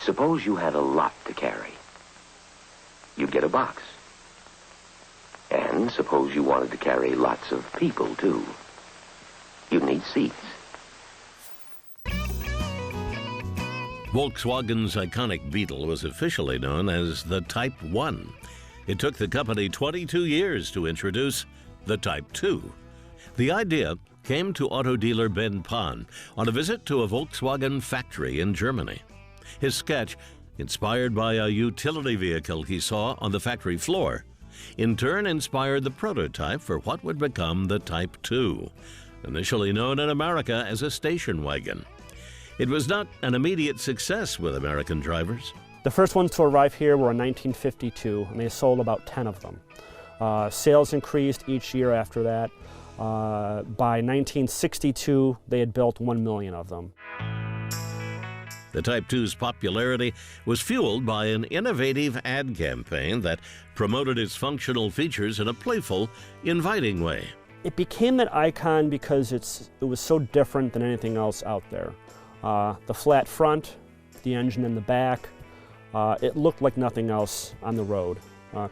Suppose you had a lot to carry. You'd get a box. And suppose you wanted to carry lots of people, too. You'd need seats. Volkswagen's iconic Beetle was officially known as the Type 1. It took the company 22 years to introduce the Type 2. The idea came to auto dealer Ben Pohn on a visit to a Volkswagen factory in Germany. His sketch, inspired by a utility vehicle he saw on the factory floor, in turn inspired the prototype for what would become the Type 2, initially known in America as a station wagon. It was not an immediate success with American drivers. The first ones to arrive here were in 1952, and they sold about 10 of them. Sales increased each year after that. By 1962, they had built 1 million of them. The Type 2's popularity was fueled by an innovative ad campaign that promoted its functional features in a playful, inviting way. It became that icon because it was so different than anything else out there. The flat front, the engine in the back, it looked like nothing else on the road.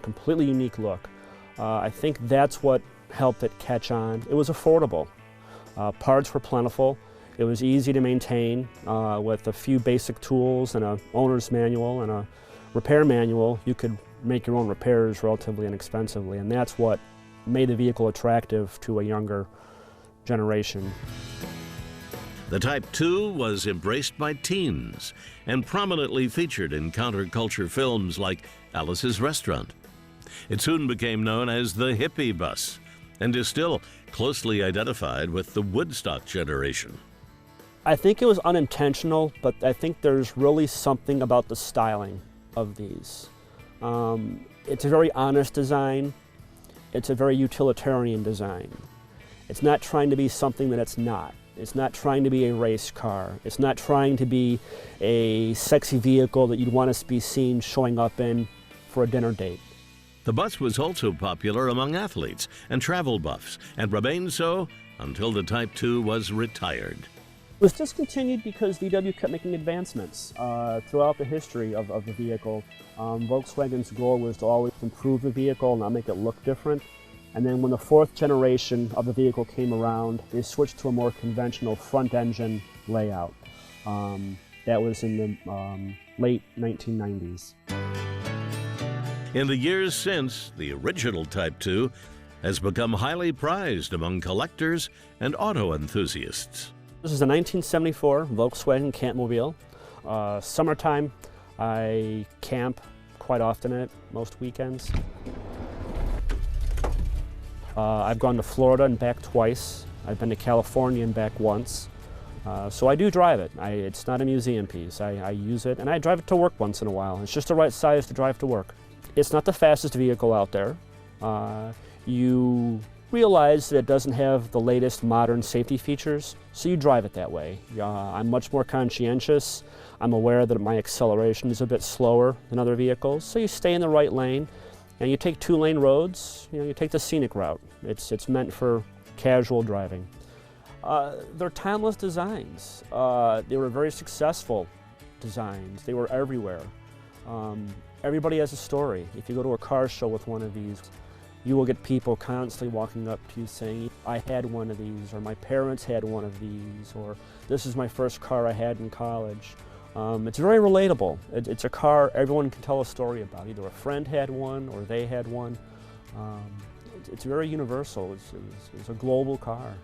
Completely unique look. I think that's what helped it catch on. It was affordable. Parts were plentiful. It was easy to maintain with a few basic tools and an owner's manual and a repair manual. You could make your own repairs relatively inexpensively, and that's what made the vehicle attractive to a younger generation. The Type 2 was embraced by teens and prominently featured in counterculture films like Alice's Restaurant. It soon became known as the hippie bus and is still closely identified with the Woodstock generation. I think it was unintentional, but I think there's really something about the styling of these. It's a very honest design. It's a very utilitarian design. It's not trying to be something that it's not. It's not trying to be a race car. It's not trying to be a sexy vehicle that you'd want to be seen showing up in for a dinner date. The bus was also popular among athletes and travel buffs, and remained so until the Type 2 was retired. It was discontinued because VW kept making advancements throughout the history of the vehicle. Volkswagen's goal was to always improve the vehicle and not make it look different. And then when the fourth generation of the vehicle came around, they switched to a more conventional front engine layout. That was in the late 1990s. In the years since, the original Type 2 has become highly prized among collectors and auto enthusiasts. This is a 1974 Volkswagen Campmobile. Summertime, I camp quite often in it, most weekends. I've gone to Florida and back twice. I've been to California and back once. So I do drive it. It's not a museum piece. I use it, and I drive it to work once in a while. It's just the right size to drive to work. It's not the fastest vehicle out there. You realize that it doesn't have the latest modern safety features, so you drive it that way. I'm much more conscientious. I'm aware that my acceleration is a bit slower than other vehicles, so you stay in the right lane, and you take two-lane roads. You take the scenic route. It's meant for casual driving. They're timeless designs. They were very successful designs. They were everywhere. Everybody has a story. If you go to a car show with one of these, you will get people constantly walking up to you saying, I had one of these, or my parents had one of these, or this is my first car I had in college. It's very relatable. It's a car everyone can tell a story about. Either a friend had one or they had one. It's very universal. It's a global car.